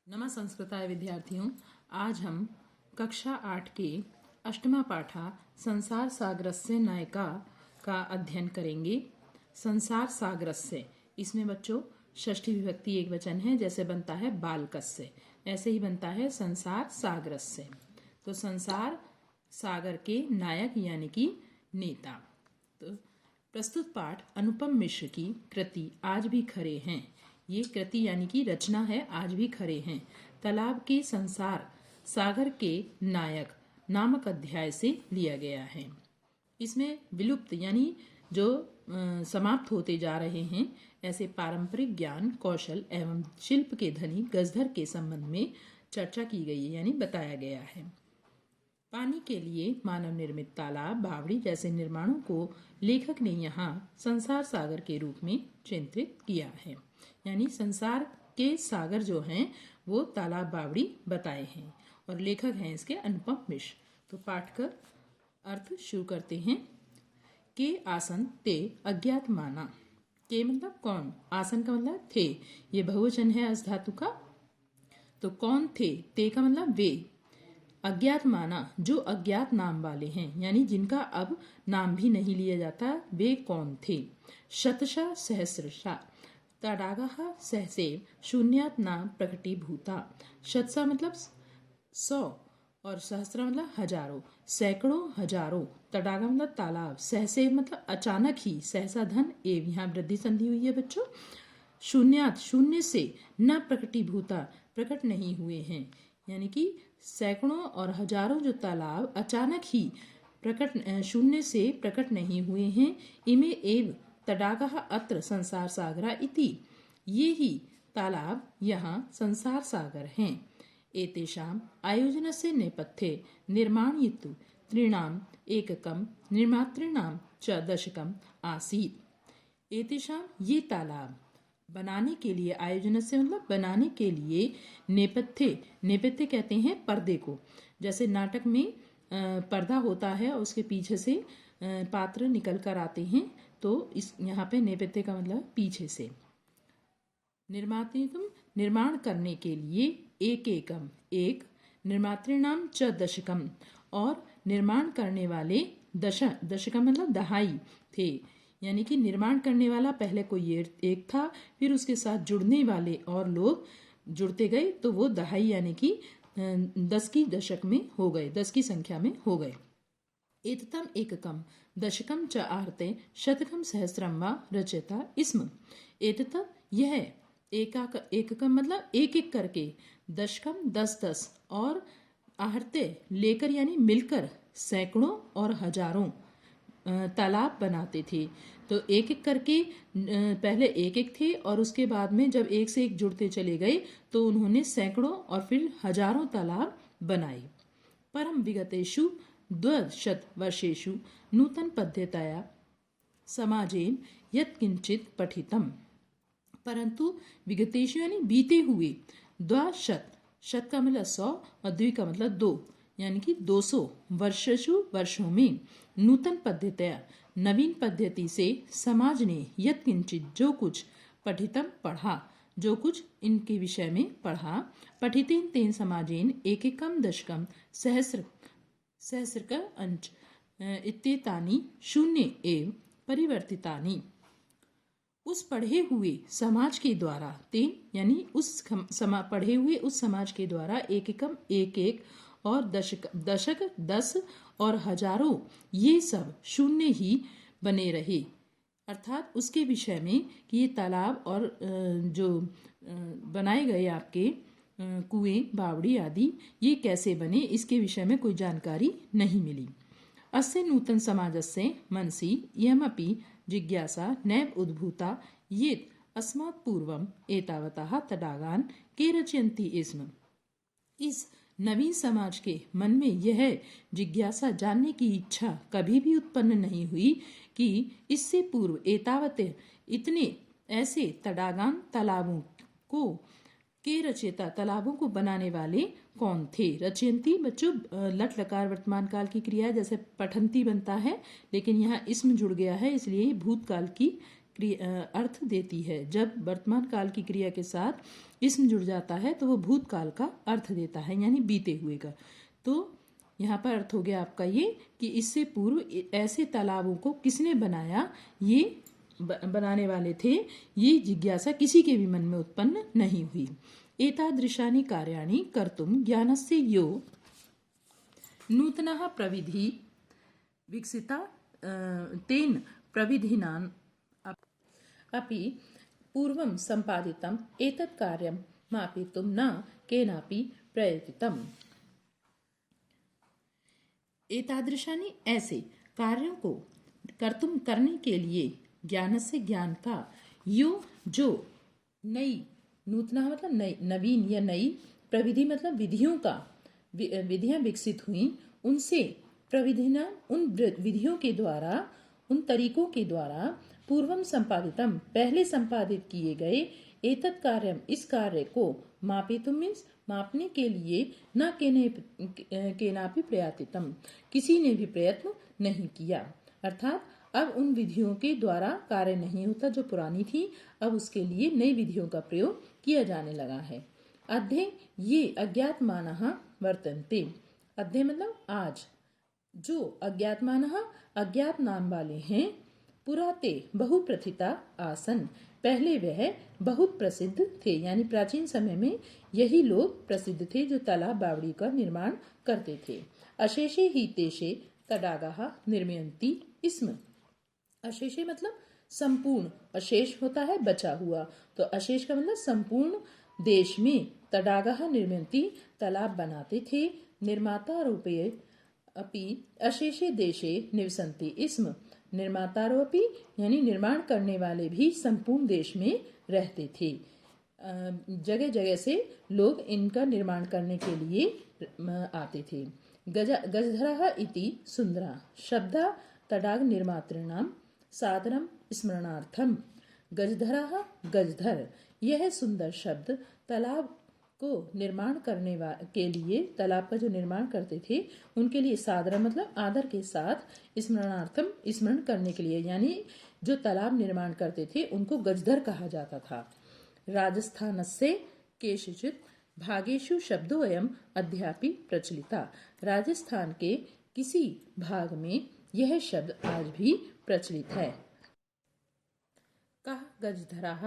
नमः संस्कृताय विद्यार्थियों, आज हम कक्षा 8 के अष्टमा पाठा संसार सागरस्य नायिका का अध्ययन करेंगे। संसार सागरस्य, इसमें बच्चों षष्ठी विभक्ति एक वचन है, जैसे बनता है बालकस्य ऐसे ही बनता है संसार सागरस्य। तो संसार सागर के नायक यानी कि नेता। तो प्रस्तुत पाठ अनुपम मिश्र की कृति आज भी खरे हैं। ये कृति यानी कि रचना है आज भी खरे हैं। तालाब के संसार सागर के नायक नामक अध्याय से लिया गया है। इसमें विलुप्त यानी जो समाप्त होते जा रहे हैं ऐसे पारंपरिक ज्ञान, कौशल एवं शिल्प के धनी गजधर के संबंध में चर्चा की गई है यानी बताया गया है। पानी के लिए मानव निर्मित तालाब, बावड़ी जैसे निर्माणों को लेखक ने यहाँ संसार सागर के रूप में चित्रित किया है। यानी संसार के सागर जो हैं वो तालाब, बावड़ी बताए हैं और लेखक हैं इसके अनुपम मिश्र। तो पाठ का अर्थ शुरू करते हैं। के आसन ते अज्ञात माना। के मतलब कौन, आसन का मतलब थे, ये बहुवचन है अस धातु का। तो कौन थे, ते का मतलब वे, अज्ञात माना जो अज्ञात नाम वाले हैं यानी जिनका अब नाम भी नहीं लिया जाता, वे कौन थे। शतशः सहस्रशः तडागः सहसेव शून्यात् नाम प्रकटीभूता। शतशः मतलब 100 और सहस्र मतलब हजारों, सैकड़ों, हजारों। तडागा मतलब तालाब, सहसेव मतलब अचानक ही, सहसा धन एव यहाँ वृद्धि संधि हुई है बच्चों। शून्यात् शून्य से, न प्रकटीभूता प्रकट नहीं हुए हैं, यानी कि सैकड़ों और हजारों जो तालाब अचानक ही प्रकट शून्य से प्रकट नहीं हुए हैं। इमे एव तडागः अत्र संसार सागरा इति, ये ही तालाब यहाँ संसार सागर हैं। एतेषाम् आयोजनस्य नेपथ्ये निर्माणयितु त्रीणाम् एककं निर्मातॄणां च दशकम् आसीत्। एतेषाम् ये तालाब बनाने के लिए, आयोजन से मतलब बनाने के लिए, नेपथ्य, नेपथ्य कहते हैं पर्दे को। जैसे नाटक में पर्दा होता है और उसके पीछे से पात्र निकल कर आते हैं, तो इस यहाँ पे नेपथ्य का मतलब पीछे से। निर्मातृत्व निर्माण करने के लिए, एक एकम एक, निर्मातृणाम च दशकम और निर्माण करने वाले दशकम मतलब दहाई थे, यानी कि निर्माण करने वाला पहले कोई एक था, फिर उसके साथ जुड़ने वाले और लोग जुड़ते गए तो वो दहाई यानी कि 10 की दशक में हो गए, 10 की संख्या में हो गए। एततम एककम दशकम च आहते शतकम सहस्रम वा रचयता स्म। एतत यह एककम मतलब एक एक करके, दशकम 10-10 और आहते लेकर यानी मिलकर सैकड़ों और हजारों तालाब बनाते थे। तो एक एक करके पहले एक एक थे और उसके बाद में जब एक से एक जुड़ते चले गए तो उन्होंने सैकड़ों और फिर हजारों तालाब बनाए। परम विगतेषु 200 वर्षेषु नूतन पद्धतया समाजेन यत्किंचित पठितम। परंतु विगतेषु यानी बीते हुए, 200 शत का मतलब 100 और द्वि का मतलब 2 यानी कि 200 वर्षेषु वर्षों में, नूतन पद्धतिया नवीन पद्धति से, समाज ने यत्किंचित जो कुछ, पठितम पढ़ा जो कुछ इनके विषय में पढ़ा, पठितेन तेन समाजेन एकैकम दशकम सहस्र का अंश इत्येतानि शून्य एव परिवर्तितानि। उस पढ़े हुए समाज के द्वारा, तेन यानी उस पढ़े हुए उस समाज के द्वारा, एकैकम एक एक और दशक 10 और हजारों, ये सब शून्य ही बने रहे। अर्थात उसके विषय में कि ये तालाब और जो बनाए गए आपके कुएं, बावड़ी आदि ये कैसे बने, इसके विषय में कोई जानकारी नहीं मिली। अस्य नूतन समाजस्य मनसि इयमपि जिज्ञासा नैव उद्भूता येत् अस्मात् पूर्वम् एतावताः तडागान् के रचयन्ति स्म। इस नवीन समाज के मन में यह जिज्ञासा, जानने की इच्छा कभी भी उत्पन्न नहीं हुई कि इससे पूर्व एतावत इतने ऐसे तडागान तालाबों को, के रचयिता तालाबों को बनाने वाले कौन थे। रचयंती बच्चों लट लकार वर्तमान काल की क्रिया, जैसे पठंती बनता है लेकिन यहाँ इसमें जुड़ गया है इसलिए भूतकाल की अर्थ देती है। जब वर्तमान काल की क्रिया के साथ इसम जुड़ जाता है तो वो भूतकाल का अर्थ देता है, यानी बीते हुए का। तो यहाँ पर अर्थ हो गया आपका ये कि इससे पूर्व ऐसे तालाबों को किसने बनाया, ये बनाने वाले थे, ये जिज्ञासा किसी के भी मन में उत्पन्न नहीं हुई। एतादृशानि कार्याणि कर्तुं ज्ञानस्य यो नूतनः प्रविधि विकसिता तेन प्रविधिनां अपि पूर्वं सम्पादितम् एतत् कार्यं मापितुं न केनापि प्रयतितम्। एतादृशानि ऐसे कार्यों को कर्तुम करने के लिए ज्ञान से ज्ञान का यो जो नई, नूतना मतलब नई, नवीन या नई, प्रविधि मतलब विधियों का, विधियां विकसित हुई, उनसे प्रविधिना उन विधियों के द्वारा, उन तरीकों के द्वारा पूर्वम संपादितम पहले संपादित किए गए एतत् कार्यम इस कार्य को मापितुम मीन्स मापने के लिए न केनापि प्रयतितम किसी ने भी प्रयत्न नहीं किया। अर्थात अब उन विधियों के द्वारा कार्य नहीं होता जो पुरानी थी, अब उसके लिए नई विधियों का प्रयोग किया जाने लगा है। अध्ये ये अज्ञात मानः वर्तन्ते, अध्ये मतलब आज, जो अज्ञात मानः अज्ञात नाम वाले हैं, पुराते बहुप्रथिता आसन पहले वह बहुत प्रसिद्ध थे, यानी प्राचीन समय में यही लोग प्रसिद्ध थे जो तालाब बावड़ी का निर्माण करते थे। अशेषे ही तेषे तडागाः निर्मयन्ति स्म, अशेषे मतलब संपूर्ण, अशेष होता है बचा हुआ, तो अशेष का मतलब संपूर्ण देश में तडागाः निर्मयन्ति तालाब बनाते थे। निर्माता रूपे अपि अशेषे देशे निवसन्ति स्म, निर्मातारोपि यानी निर्माण करने वाले भी संपूर्ण देश में रहते थे। जगह जगह से लोग इनका निर्माण करने के लिए आते थे। गजधरः इति सुंदरा शब्दा तडाग निर्मातॄणां सादरं स्मरणार्थम। गजधरः गजधर, यह सुंदर शब्द तालाब को निर्माण करने के लिए, तालाब का जो निर्माण करते थे उनके लिए, सादर मतलब आदर के साथ, स्मरणार्थम स्मरण करने के लिए, यानी जो तालाब निर्माण करते थे उनको गजधर कहा जाता था। राजस्थानस्य केषुचित् भागेषु शब्दोऽयम् अद्यापि प्रचलिता, राजस्थान के किसी भाग में यह शब्द आज भी प्रचलित है। कः गजधराः,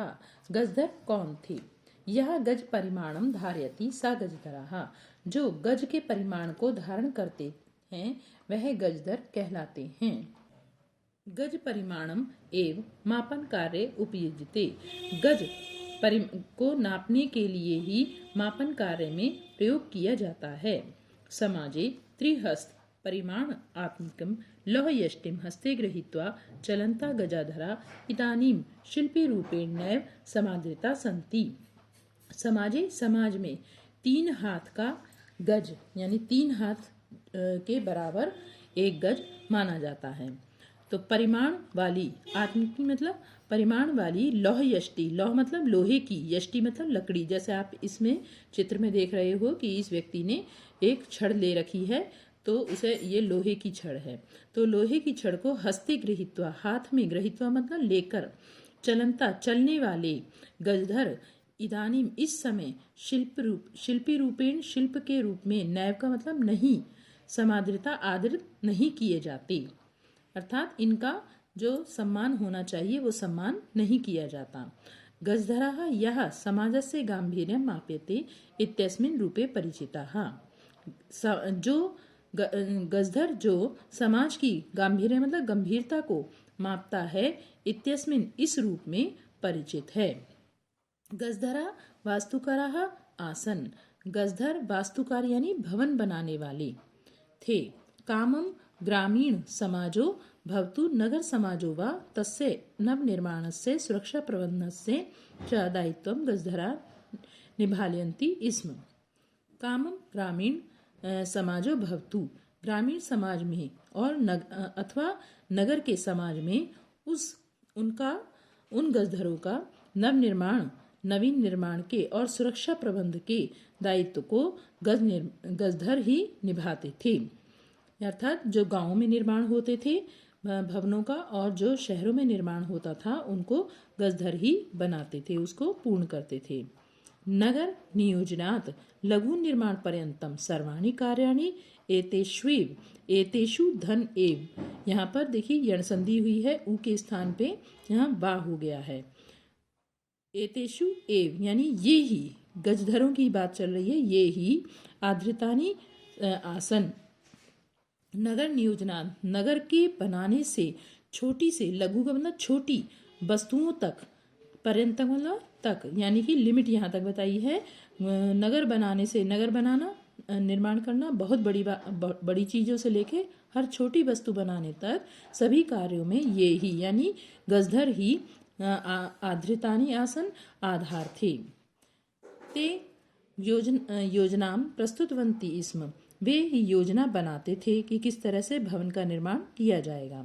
गजधर कौन थे? यह गज परिमाणम धारयति सा गजधराः, जो गज के परिमाण को धारण करते हैं वह गजधर कहलाते हैं। गज परिमाणम एव मापन कार्य उपयुज्यते, गज को नापने के लिए ही मापन कार्य में प्रयोग किया जाता है। समाजे त्रिहस्त परिमाण आत्मिकम लौहयष्टिम हस्ते गृहीत्वा चलंता गजाधरा इदानीम शिल्पी रूपेण नैव समादृता सन्ति। समाजे समाज में 3 हाथ का गज यानी 3 हाथ के बराबर एक गज माना जाता है। तो परिमाण वाली, आत्मिक मतलब परिमाण वाली लौह यष्टि, लौह मतलब लोहे की, यष्टि मतलब लकड़ी, जैसे आप इसमें चित्र में देख रहे हो कि इस व्यक्ति ने एक छड़ ले रखी है तो उसे ये लोहे की छड़ है। तो लोहे की छड़ को हस्ते गृहीत्वा, हाथ में, गृहीत्वा मतलब लेकर, चलंता चलने वाले, गजधर इदानीम इस समय, शिल्पी रूपेण शिल्प के रूप में, नैव का मतलब नहीं, समादृता आदृत नहीं किए जाते, अर्थात इनका जो सम्मान होना चाहिए वो सम्मान नहीं किया जाता। गजधराः यः समाजस्य गांभीर्यं माप्यते इत्यस्मिन् रूपे परिचिताः, जो गजधर जो समाज की गांभीर्य मतलब गंभीरता को मापता है, इत्यस्मिन् इस रूप में परिचित है। गजधरा वास्तुकाराः आसन, गजधर वास्तुकार यानी भवन बनाने वाले थे। कामम ग्रामीण समाजो भवतु नगर समाजो वा तस्य नवनिर्माणस्य सुरक्षा प्रबंधनस्य च दायित्वं गजधरा निभालयन्ति स्म। कामम ग्रामीण समाजो भवतु, ग्रामीण समाज में और अथवा नगर के समाज में उन गजधरों का नवीन निर्माण के और सुरक्षा प्रबंध के दायित्व को गजधर ही निभाते थे। अर्थात जो गांवों में निर्माण होते थे भवनों का और जो शहरों में निर्माण होता था उनको गजधर ही बनाते थे, उसको पूर्ण करते थे। नगर नियोजनात् लघु निर्माण पर्यंतम सर्वाणि कार्याणि एतेषु धन एव। यहाँ पर देखिए यण संधि हुई है, ऊ के स्थान पे यहाँ बा हो गया है। एतेषु एव यानी ये ही, गजधरों की बात चल रही है, ये ही आधृतानि आसन। नगर नियोजना, नगर के बनाने से, छोटी से, लघु का मतलब छोटी वस्तुओं तक, पर्यंत मतलब तक, यानी कि लिमिट यहाँ तक बताई है। नगर बनाने से, नगर बनाना, निर्माण करना, बहुत बड़ी चीज़ों से लेके हर छोटी वस्तु बनाने तक सभी कार्यों में ये ही यानी गजधर ही आधृतानि आसन आधार थे। ते योजना प्रस्तुतवंती इसम, वे योजना बनाते थे कि किस तरह से भवन का निर्माण किया जाएगा।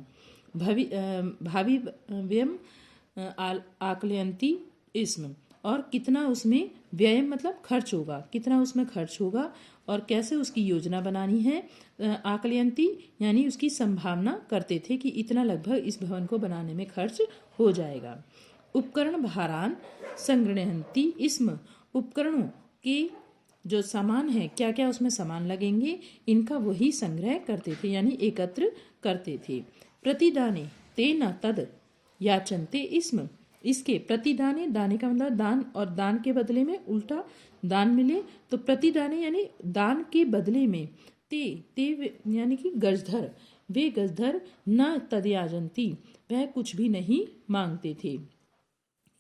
भावी व्यय आकलयंती इसम, और कितना उसमें व्यय मतलब खर्च होगा, कितना उसमें खर्च होगा और कैसे उसकी योजना बनानी है। आकलयंती यानी उसकी संभावना करते थे कि इतना लगभग इस भवन को बनाने में खर्च हो जाएगा। उपकरण भारान संगृह्णन्ति इसम, उपकरणों के जो सामान है, क्या क्या उसमें सामान लगेंगे, इनका वही संग्रह करते थे यानी एकत्र करते थे। प्रतिदाने तेन तद याचन्ते इसम, इसके प्रतिदाने, दाने का मतलब दान, और दान के बदले में उल्टा दान मिले तो प्रतिदाने यानी दान के बदले में। ते यानी कि गजधर, वे गजधर न तदयाजंती, वह कुछ भी नहीं मांगते थे।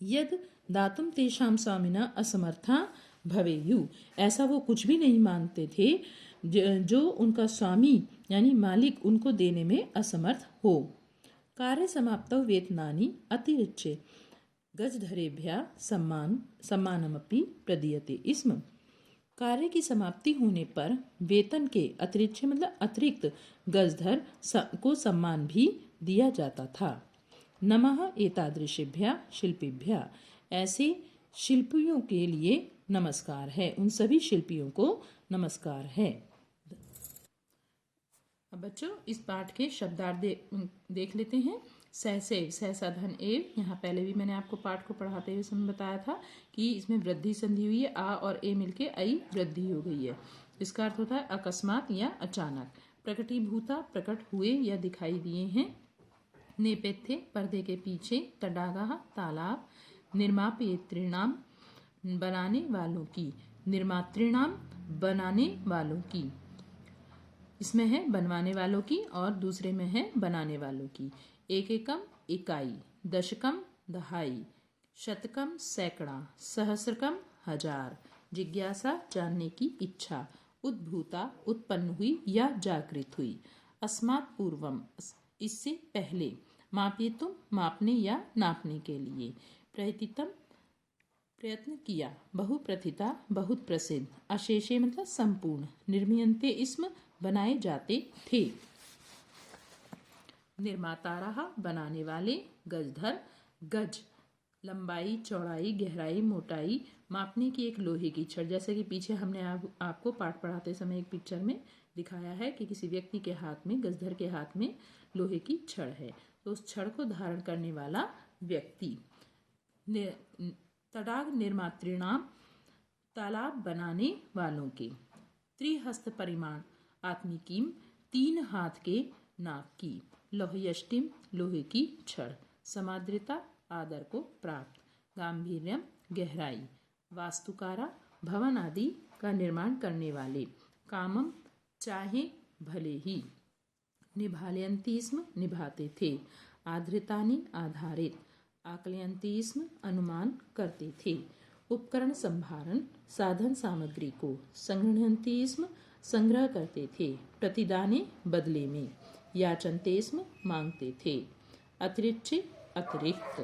यद दातुम तेषाम स्वामिना असमर्था भवेयु, ऐसा वो कुछ भी नहीं मांगते थे जो उनका स्वामी यानी मालिक उनको देने में असमर्थ हो। कार्य समाप्तौ वेतनानि अतिरिच्य गजधरेभ्यः सम्मानमपि प्रदीयते इसम, कार्य की समाप्ति होने पर वेतन के अतिरिक्त मतलब अतिरिक्त गजधर को सम्मान भी दिया जाता था। नमः एतादृशेभ्यः शिल्पीभ्यः, ऐसे शिल्पियों के लिए नमस्कार है, उन सभी शिल्पियों को नमस्कार है। अब बच्चों इस पाठ के शब्दार्थ देख लेते हैं। सहसेव, सहसा धन एव, यहाँ पहले भी मैंने आपको पाठ को पढ़ाते हुए समय बताया था कि इसमें वृद्धि संधि हुई है, आ और ए मिलके आई वृद्धि हो गई है। इसका अर्थ होता है अकस्मात या अचानक। प्रकटीभूता, प्रकट हुए या दिखाई दिए हैं। नेपथ्य, पर्दे के पीछे। तडागाह, तालाब। निर्मापयितॄणाम, बनाने वालों की। निर्मातृणाम, बनाने वालों की। इसमें है बनवाने वालों की और दूसरे में है बनाने वालों की। एक एकम, इकाई। दशकम, दहाई। शतकम, सैकड़ा। सहस्रकम, हजार। जिज्ञासा, जानने की इच्छा। उद्भूता, उत्पन्न हुई या जागृत हुई। अस्मात् पूर्वम, इससे पहले। मापयितुम, मापने या नापने के लिए। प्रयतितम, प्रयत्न किया। बहुप्रथिता, बहुत प्रसिद्ध। अशेषे मतलब संपूर्ण। निर्मीयन्ते इसम, बनाए जाते थे। निर्मातारः, बनाने वाले। गजधर, गज लंबाई, चौड़ाई, गहराई, मोटाई मापने की एक लोहे की छड़। जैसे कि पीछे हमने आपको पाठ पढ़ाते समय एक पिक्चर में दिखाया है कि किसी व्यक्ति के हाथ में, गजधर के हाथ में लोहे की छड़ है, तो उस छड़ को धारण करने वाला व्यक्ति। तडाग निर्मातृणाम, तालाब बनाने वालों के। त्रिहस्त परिमाण आत्मिकीम, 3 हाथ के नाप की। लोहयष्टिम, लोहे की छड़। समाद्रिता, आदर को प्राप्त। गांभीर्यम, गहराई। वास्तुकारा, भवन आदि का निर्माण करने वाले। कामम, चाहे भले ही। निभालयन्ति स्म, निभाते थे। आधृतानि, आधारित। आकलयन्ति स्म, अनुमान करते थे। उपकरण संभारण, साधन सामग्री को। संगृह्णन्ति स्म, संग्रह करते थे। प्रतिदाने, बदले में। याचन्ते स्म, मांगते थे। अतिरिक्त, अतिरिक्त।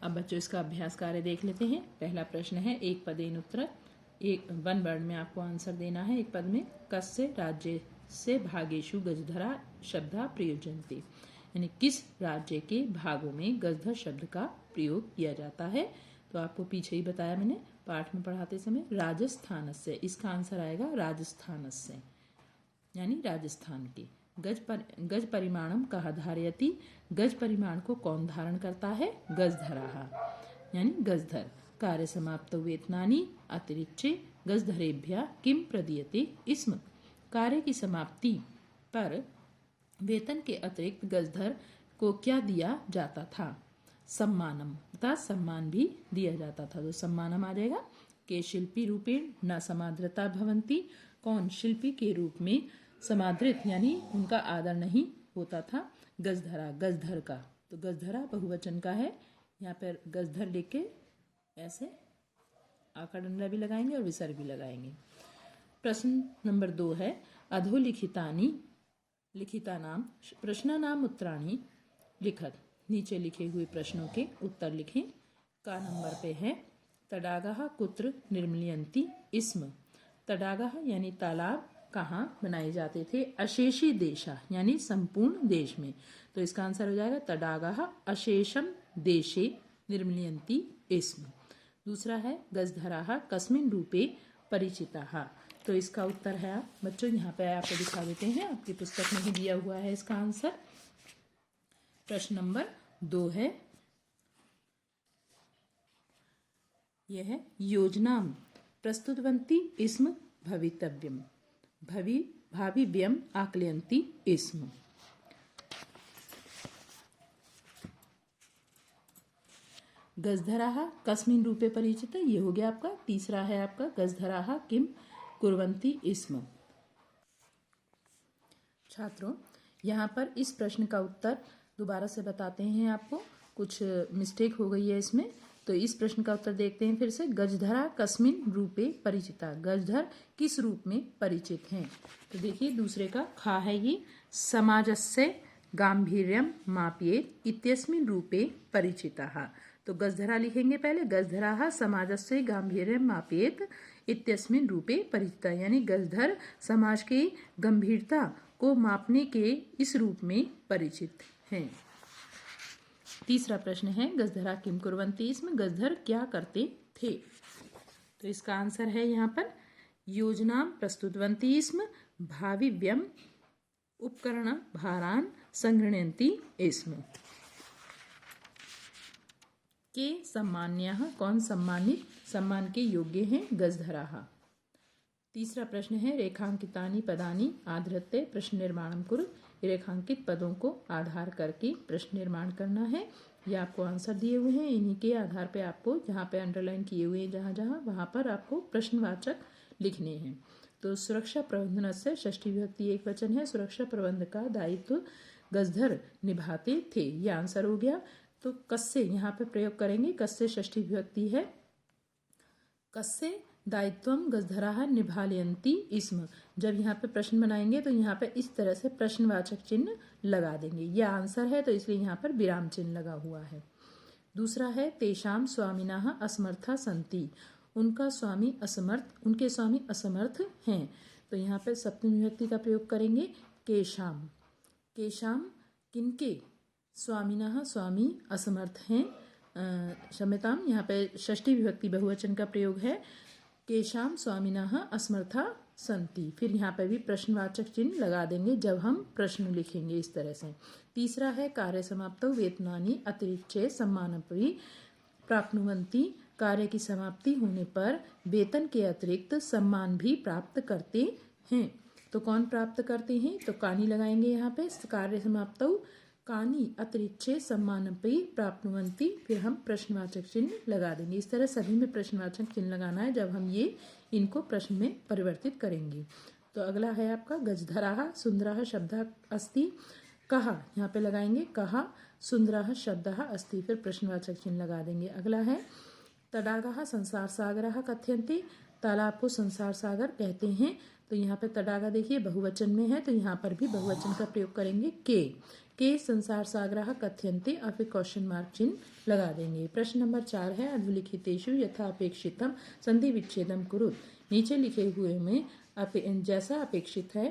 अब बच्चों इसका अभ्यास कार्य देख लेते हैं। पहला प्रश्न है एक पदेन उत्तर, एक 1 वर्ड में आपको आंसर देना है। एक पद में कस्य राज्य से भागेशु गजधरा शब्दा प्रयोजन्ते, यानी किस राज्य के भागों में गजधर शब्द का प्रयोग किया जाता है। तो आपको पीछे ही बताया मैंने पाठ में पढ़ाते समय, राजस्थान से, इसका आंसर आएगा राजस्थान से, यानी राजस्थान के। गज परिमाणम कः धारयति, गज परिमाण को कौन धारण करता है? गजधराः यानी गजधर। कार्य समाप्तौ वेतनानि अतिरिच्य गजधरेभ्यः किम प्रदीयते स्म, कार्य की समाप्ति पर वेतन के अतिरिक्त गजधर को क्या दिया जाता था? सम्मानम, अर्थात सम्मान भी दिया जाता था। तो सम्मानम आ जाएगा। के शिल्पी रूपेण न समादृता भवन्ति, कौन शिल्पी के रूप में समादृत यानी उनका आदर नहीं होता था? गजधरा, गजधर का। तो गजधरा बहुवचन का है। यहाँ पर गजधर लिख के ऐसे आकार डंडा भी लगाएंगे और विसर्ग भी लगाएंगे। प्रश्न नंबर 2 है अधोलिखितानि लिखितानाम प्रश्नानाम उत्तराणि लिखत। नीचे लिखे हुए प्रश्नों के उत्तर लिखें। का नंबर पे है तडागाः कुत्र निर्मीयन्ति स्म। तडागाः यानी तालाब कहाँ बनाए जाते थे? अशेषी देशा यानी संपूर्ण देश में। तो इसका आंसर हो जाएगा तडागाः अशेषम देशे निर्मीयन्ति स्म। दूसरा है गजधराः कस्मिन् रूपे परिचिताः। तो इसका उत्तर है बच्चों यहाँ पे आपको दिखा देते हैं, आपकी पुस्तक में ही दिया हुआ है इसका आंसर। प्रश्न नंबर 2 है, यह है योजना प्रस्तुतवन्ति स्म भवितव्यम भाविव्यम आकलयन्ति स्म। गजधराः कस्मिन् रूपे परिचिता, ये हो गया आपका। तीसरा है आपका गजधराः किम कुर्वन्ति स्म। छात्रों यहाँ पर इस प्रश्न का उत्तर दोबारा से बताते हैं आपको, कुछ मिस्टेक हो गई है इसमें। तो इस प्रश्न का उत्तर देखते हैं फिर से। गजधरा कस्मिन् रूपे परिचिता, गजधर किस रूप में परिचित हैं? तो देखिए दूसरे का खा है ये, समाजस्य गांभीर्यम मापयेत् इत्यस्मिन् रूपे परिचिताः। तो गजधरा लिखेंगे पहले, गजधराः समाजस्य गांभीर्यम मापयेत् इत्यस्मिन् रूपे परिचिता, यानी गजधर समाज की गंभीरता को मापने के इस रूप में परिचित हैं। तीसरा प्रश्न है गजधरा किम कुर्वन्ति स्म, गजधर क्या करते थे? तो इसका आंसर है यहाँ पर योजना प्रस्तुतवन्ति स्म भाविव्यम उपकरण भारान संगृह्णन्ति स्म। के सम्मान्यः, कौन सम्मानित सम्मान के योग्य हैं? गजधराः। तीसरा प्रश्न है रेखांकितानि पदानि आधृत्य प्रश्न निर्माणम कुरु, रेखांकित पदों को आधार करके प्रश्न निर्माण करना है। ये आपको आंसर दिए हुए हैं, इन्हीं के आधार पे आपको जहाँ पे अंडरलाइन किए हुए हैं जहाँ जहाँ वहाँ पर आपको प्रश्नवाचक लिखने हैं। तो सुरक्षा प्रबंधन से षष्ठी विभक्ति एक वचन है, सुरक्षा प्रबंध का दायित्व गजधर निभाते थे, ये आंसर हो गया। तो कस्से यहाँ पे प्रयोग करेंगे, कस्से षष्ठी विभक्ति है, कस्से दायित्वम गजधराः निभालयन्ति स्म। जब यहाँ पे प्रश्न बनाएंगे तो यहाँ पे इस तरह से प्रश्नवाचक चिन्ह लगा देंगे, यह आंसर है तो इसलिए यहाँ पर विराम चिन्ह लगा हुआ है। दूसरा है तेषाम स्वामिनः असमर्था सन्ति, उनका स्वामी असमर्थ, उनके स्वामी असमर्थ हैं। तो यहाँ पे सप्तमी विभक्ति का प्रयोग करेंगे केशाम, केशाम किनके स्वामिनः स्वामी असमर्थ हैं, क्षम्यताम यहाँ पे षष्ठी विभक्ति बहुवचन का प्रयोग है, केशाम स्वामिनः असमर्था सन्ति। फिर यहाँ पे भी प्रश्नवाचक चिन्ह लगा देंगे जब हम प्रश्न लिखेंगे इस तरह से। तीसरा है कार्य समाप्तौ वेतनानि अतिरिच्य सम्मानमपि प्राप्नुवन्ति, कार्य की समाप्ति होने पर वेतन के अतिरिक्त सम्मान भी प्राप्त करते हैं। तो कौन प्राप्त करते हैं? तो कानी लगाएंगे यहाँ पे, कार्य समाप्तौ कानी अतिरिच्य सम्मानमपि प्राप्नुवन्ति, फिर हम प्रश्नवाचक चिन्ह लगा देंगे। इस तरह सभी में प्रश्नवाचक चिन्ह लगाना है जब हम ये इनको प्रश्न में परिवर्तित करेंगे। तो अगला है आपका गजधराः सुंदरः शब्दः अस्ति, कहा यहाँ पे लगाएंगे, कहा सुंदरः शब्दः अस्ति, फिर प्रश्नवाचक चिन्ह लगा देंगे। अगला है तडागाः संसार सागरः कथ्यन्ते, तालाब को संसार सागर कहते हैं। तो यहाँ पे तडागा देखिए बहुवचन में है, तो यहाँ पर भी बहुवचन का प्रयोग करेंगे के संसार सागरः कथ्यन्ते और फिर क्वेश्चन मार्क चिन्ह लगा देंगे। प्रश्न नंबर 4 है अधोलिखितेषु यथा अपेक्षितम संधि विच्छेदम कुरुत, नीचे लिखे हुए में जैसा अपेक्षित है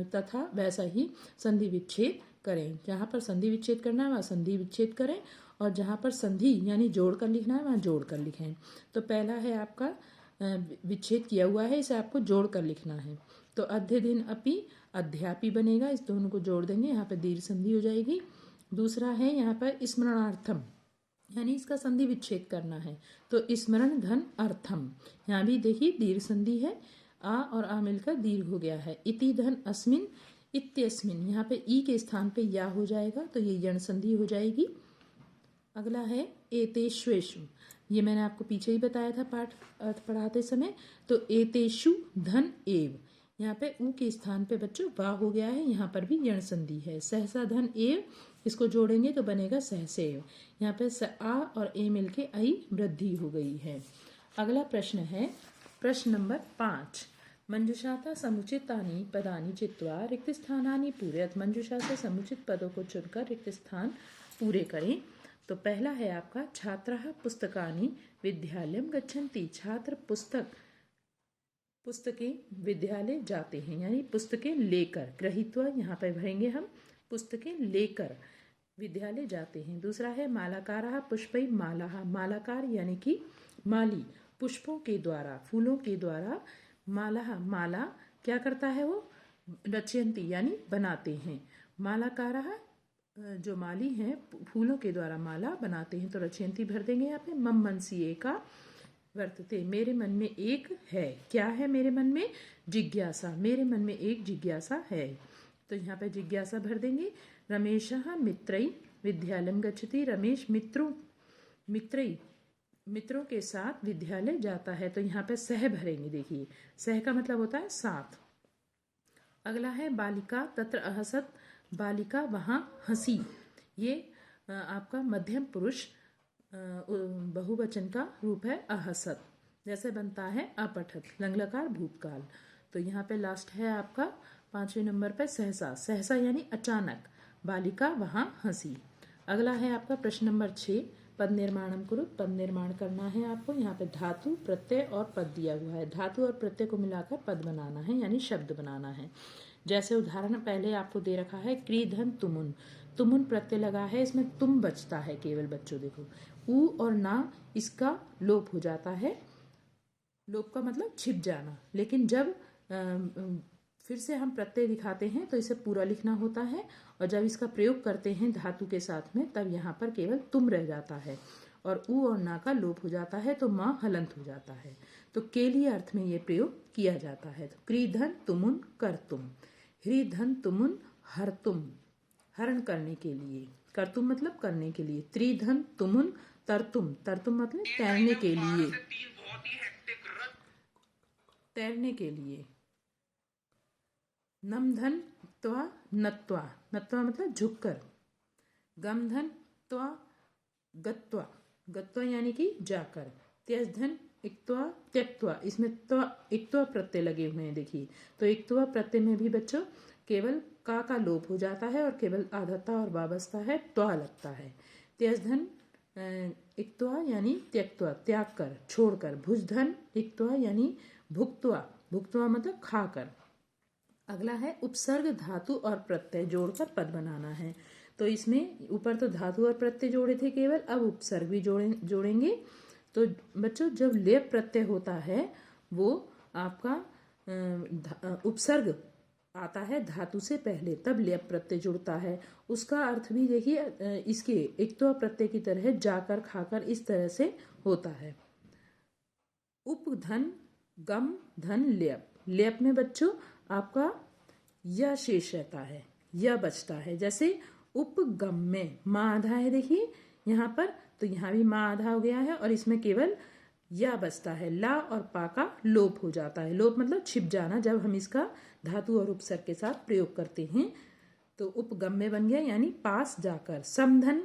तथा वैसा ही संधि विच्छेद करें। जहाँ पर संधि विच्छेद करना है वहाँ संधि विच्छेद करें, और जहाँ पर संधि यानी जोड़ कर लिखना है वहाँ जोड़ कर लिखें। तो पहला है आपका विच्छेद किया हुआ है, इसे आपको जोड़ कर लिखना है। तो अद्य दिन अपि अध्यापी बनेगा, इस दोनों को जोड़ देंगे, यहाँ पे दीर्घ संधि हो जाएगी। दूसरा है यहाँ पर स्मरणार्थम, यानी इसका संधि विच्छेद करना है, तो स्मरण धन अर्थम, यहाँ भी देखिए दीर्घ संधि है, आ और आ मिलकर दीर्घ हो गया है। इति धन अस्मिन इत्यस्मिन, यहाँ पे ई के स्थान पे या हो जाएगा, तो ये यण संधि हो जाएगी। अगला है एतेष्वेषु, ये मैंने आपको पीछे ही बताया था पाठ अर्थ पढ़ाते समय। तो एतेषु धन एव, यहाँ पे ऊ के स्थान पे बच्चों वा हो गया है, यहाँ पर भी यण संधि है। सहसा धन एव, इसको जोड़ेंगे तो बनेगा सहसेव, यहाँ पे स आ और ए मिलके आई वृद्धि हो गई है। अगला प्रश्न है प्रश्न नंबर 5। मंजुषाता समुचितानि पदानि चित्वा रिक्त स्थानानि पूरयत, मंजुषा से समुचित पदों को चुनकर रिक्त स्थान पूरे करें। तो पहला है आपका छात्रः पुस्तकानि विद्यालयं गच्छन्ति, छात्र पुस्तकें विद्यालय जाते हैं, यानी पुस्तकें लेकर, गृहीत्वा यहाँ पर भरेंगे हम, पुस्तकें लेकर विद्यालय जाते हैं। दूसरा है मालाकारः पुष्पै मालाः, मालाकार यानी कि माली, पुष्पों के द्वारा, फूलों के द्वारा, माला क्या करता है वो, रचयन्ति यानी बनाते हैं। मालाकारः जो माली हैं फूलों के द्वारा माला बनाते हैं, तो रचयन्ति भर देंगे यहाँ पे। मम मनसि एका वर्तते, मेरे मन में एक है, क्या है मेरे मन में, जिज्ञासा, मेरे मन में एक जिज्ञासा है, तो यहाँ पे जिज्ञासा भर देंगे। रमेशः मित्रै विद्यालयं गच्छति, रमेश मित्रों के साथ विद्यालय जाता है, तो यहाँ पे सह भरेंगे, देखिए सह का मतलब होता है साथ। अगला है बालिका तत्र अहसत, बालिका वहाँ हंसी, ये आपका मध्यम पुरुष बहुवचन का रूप है अहसत, जैसे बनता है अपठत, लंगलकार भूतकाल। तो यहाँ पे लास्ट है आपका 5वें नंबर पे सहसा, सहसा यानी अचानक, बालिका वहाँ हंसी। अगला है आपका प्रश्न नंबर 6, पद निर्माणम कुरु, पद निर्माण करना है आपको। यहाँ पे धातु प्रत्यय और पद दिया हुआ है, धातु और प्रत्यय को मिलाकर पद बनाना है, यानी शब्द बनाना है। जैसे उदाहरण पहले आपको दे रखा है क्रीधन तुमुन, तुमुन प्रत्यय लगा है, इसमें तुम बचता है केवल बच्चों, देखो ऊ और ना इसका लोप हो जाता है, लोप का मतलब छिप जाना, लेकिन जब फिर से हम प्रत्यय दिखाते हैं तो इसे पूरा लिखना होता है, और जब इसका प्रयोग करते हैं धातु के साथ में तब यहाँ पर केवल तुम रह जाता है, और ऊ और ना का लोप हो जाता है, तो माँ हलंत हो जाता है। तो के लिए अर्थ में ये प्रयोग किया जाता है। तो क्रीधन तुमुन करतुम, ह्रीधन तुमुन हरतुम, हरण करने के लिए, करतुम मतलब करने के लिए, त्रिधन तुमुन तरतुम, तरतुम मतलब तैरने के लिए, तैरने के लिए। नमधन त्वा नत्वा, नत्वा मतलब झुककर। गमधन त्वा गत्वा, गत्वा यानी कि जाकर। त्यजधन इक्त्वा त्यक्त्वा, इसमें त्वा इक्त्वा प्रत्यय लगे हुए हैं, देखिए तो इक्त्वा प्रत्यय में भी बच्चों केवल का लोप हो जाता है और केवल आधता और वाबस्ता है, त्वा लगता है। त्यजधन इक्त्वा यानी त्यक्त्वा, त्याग कर, छोड़कर। भुजधन इक्त्वा यानी भुक्त्वा, भुक्त्वा मतलब खाकर। अगला है उपसर्ग धातु और प्रत्यय जोड़कर पद बनाना है। तो इसमें ऊपर तो धातु और प्रत्यय जोड़े थे केवल, अब उपसर्ग भी जोड़ेंगे। तो बच्चों जब लेप प्रत्यय होता है वो आपका उपसर्ग आता है धातु से पहले, तब लेप प्रत्यय जुड़ता है। उसका अर्थ भी देखिए इसके इक्त्वा प्रत्यय की तरह जाकर, खाकर, इस तरह से होता है। उपधन गम धन लेप, लेप में बच्चों आपका यह शेष रहता है, यह बचता है। जैसे उपगम में माँ आधा है, देखिए यहाँ पर, तो यहाँ भी माँ आधा हो गया है और इसमें केवल यह बचता है, ला और पा का लोप हो जाता है। लोप मतलब छिप जाना, जब हम इसका धातु और उपसर्ग के साथ प्रयोग करते हैं। तो उपगम में बन गया यानी पास जाकर। समधन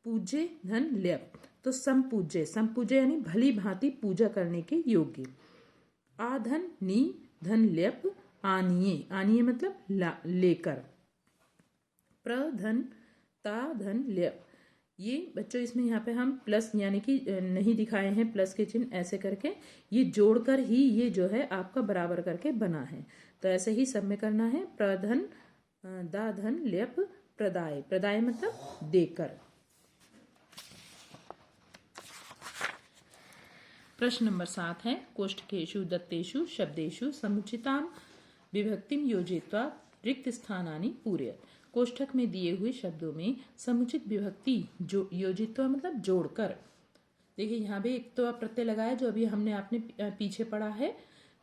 पूज्य धन लेप, तो समपूज्य, समपूज्य यानी भली भांति पूजा करने के योग्य। आधन नी धन लेप आनिए, आनिए मतलब लेकर। प्रधन ता धन लेप, ये बच्चों इसमें यहाँ पे हम प्लस यानी कि नहीं दिखाए हैं प्लस के चिन्ह, ऐसे करके ये जोड़कर ही ये जो है आपका बराबर करके बना है। तो ऐसे ही सब में करना है। प्रधन दा धन लेप प्रदाय, प्रदाय मतलब देकर। प्रश्न नंबर 7 है कोष्ठकेषु दत्तेषु शब्देषु समुचितां विभक्तिं योजयित्वा रिक्त स्थानानि पूरयत। कोष्ठक में दिए हुए शब्दों में समुचित विभक्ति जो योजित्वा मतलब जोड़कर। देखिए यहाँ भी एक तो प्रत्यय लगाया जो अभी हमने आपने पीछे पढ़ा है।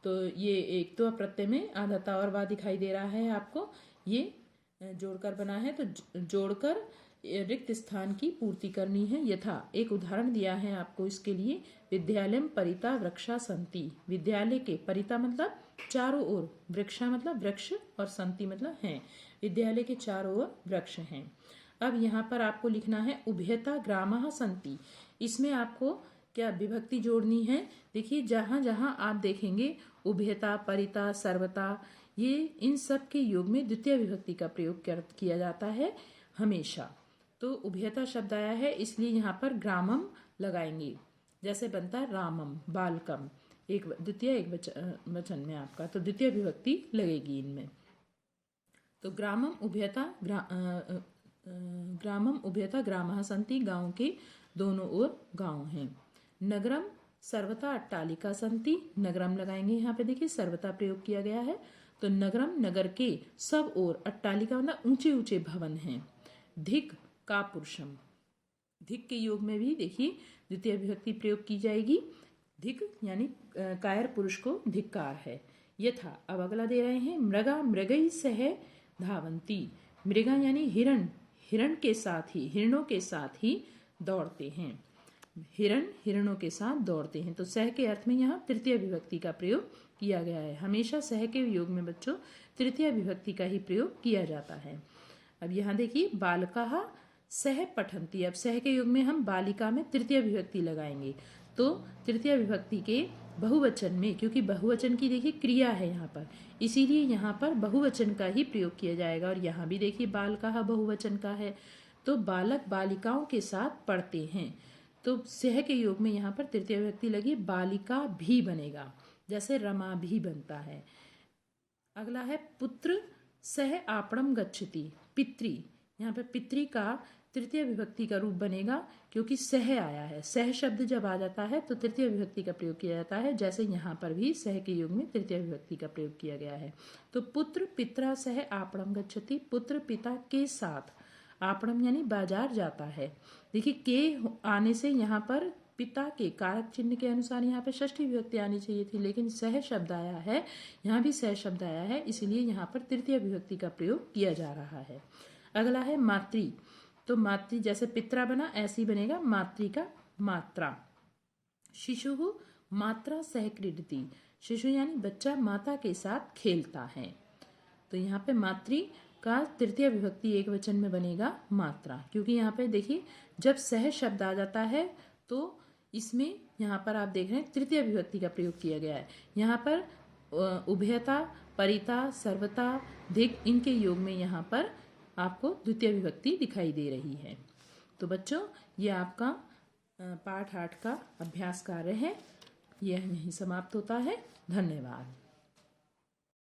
तो ये एक तो प्रत्यय में आधा और वा दिखाई दे रहा है आपको, ये जोड़कर बना है। तो जोड़कर रिक्त स्थान की पूर्ति करनी है। यथा एक उदाहरण दिया है आपको इसके लिए, विद्यालयम परिता वृक्षा संति। विद्यालय के परिता मतलब चारों ओर, वृक्षा मतलब वृक्ष और संति मतलब हैं। विद्यालय के चारों ओर वृक्ष हैं। अब यहाँ पर आपको लिखना है उभयता ग्रामः संति। इसमें आपको क्या विभक्ति जोड़नी है। देखिए जहाँ जहाँ आप देखेंगे उभयता, परिता, सर्वता, ये इन सब के योग में द्वितीय विभक्ति का प्रयोग किया जाता है हमेशा। तो उभयता शब्द आया है इसलिए यहाँ पर ग्रामम लगाएंगे। जैसे बनता है रामम, बालकम, एक द्वितीय एक वचन में आपका, तो द्वितीय विभक्ति लगेगी इनमें। तो ग्रामम उभयता ग्रामः संति, गांव के दोनों ओर गांव हैं। नगरम सर्वता अट्टालिका संति, नगरम लगाएंगे यहाँ पे, देखिए सर्वता प्रयोग किया गया है। तो नगरम नगर के सब ओर, अट्टालिका मतलब ऊंचे ऊंचे भवन हैं। धिक का पुरुषम, धिक के योग में भी देखिए द्वितीय विभक्ति प्रयोग की जाएगी। धिक यानी कायर पुरुष को धिक्कार है। यथा अब अगला दे रहे हैं, मृगा मृगई सह धावंती। मृगा यानी हिरण, हिरण के साथ ही, हिरणों के साथ ही दौड़ते हैं। हिरण हिरणों के साथ दौड़ते हैं। तो सह के अर्थ में यहाँ तृतीय विभक्ति का प्रयोग किया गया है। हमेशा सह के योग में बच्चों तृतीय विभक्ति का ही प्रयोग किया जाता है। अब यहाँ देखिए बालकाः सह पठन्ति। अब सह के योग में हम बालिका में तृतीय विभक्ति लगाएंगे। तो तृतीय विभक्ति के बहुवचन में, क्योंकि बहुवचन की देखिए क्रिया है यहाँ पर, इसीलिए यहाँ पर बहुवचन का ही प्रयोग किया जाएगा। और यहाँ भी देखिए बालकाः बहुवचन का है। तो बालक बालिकाओं के साथ पढ़ते हैं। तो सह के योग में यहाँ पर तृतीय विभक्ति लगी, बालिका भी बनेगा, जैसे रमा भी बनता है। अगला है पुत्र सह आपणम गच्छति। पितृ, यहाँ पर पितृ का तृतीय विभक्ति का रूप बनेगा, क्योंकि सह आया है। सह शब्द जब आ जाता है तो तृतीय विभक्ति का प्रयोग किया जाता है। जैसे यहाँ पर भी सह के योग में तृतीय विभक्ति का प्रयोग किया गया है। तो पुत्र पित्रा सह आपणम गच्छति, पुत्र पिता के साथ, आपणम यानी बाजार जाता है। देखिए के आने से यहाँ पर पिता के कारक चिन्ह के अनुसार यहाँ पे षष्ठी विभक्ति आनी चाहिए थी, लेकिन सह शब्द आया है, यहाँ भी सह शब्द आया है, इसीलिए यहाँ पर तृतीय विभक्ति का प्रयोग किया जा रहा है। अगला है मातृ। तो मातृ जैसे पित्रा बना ऐसे ही बनेगा मातृ का मात्रा। शिशु मात्रा सह क्रीडति। शिशु यानी बच्चा माता के साथ खेलता है। तो यहाँ पे मातृ का तृतीय विभक्ति एक वचन में बनेगा मात्रा, क्योंकि यहाँ पे देखिए जब सह शब्द आ जाता है तो इसमें यहाँ पर आप देख रहे हैं तृतीय विभक्ति का प्रयोग किया गया है। यहाँ पर उभयता, परिता, सर्वता, धिक, इनके योग में यहाँ पर आपको द्वितीय विभक्ति दिखाई दे रही है। तो बच्चों ये आपका पाठ 8 का अभ्यास कार्य है, यह यहीं समाप्त होता है। धन्यवाद।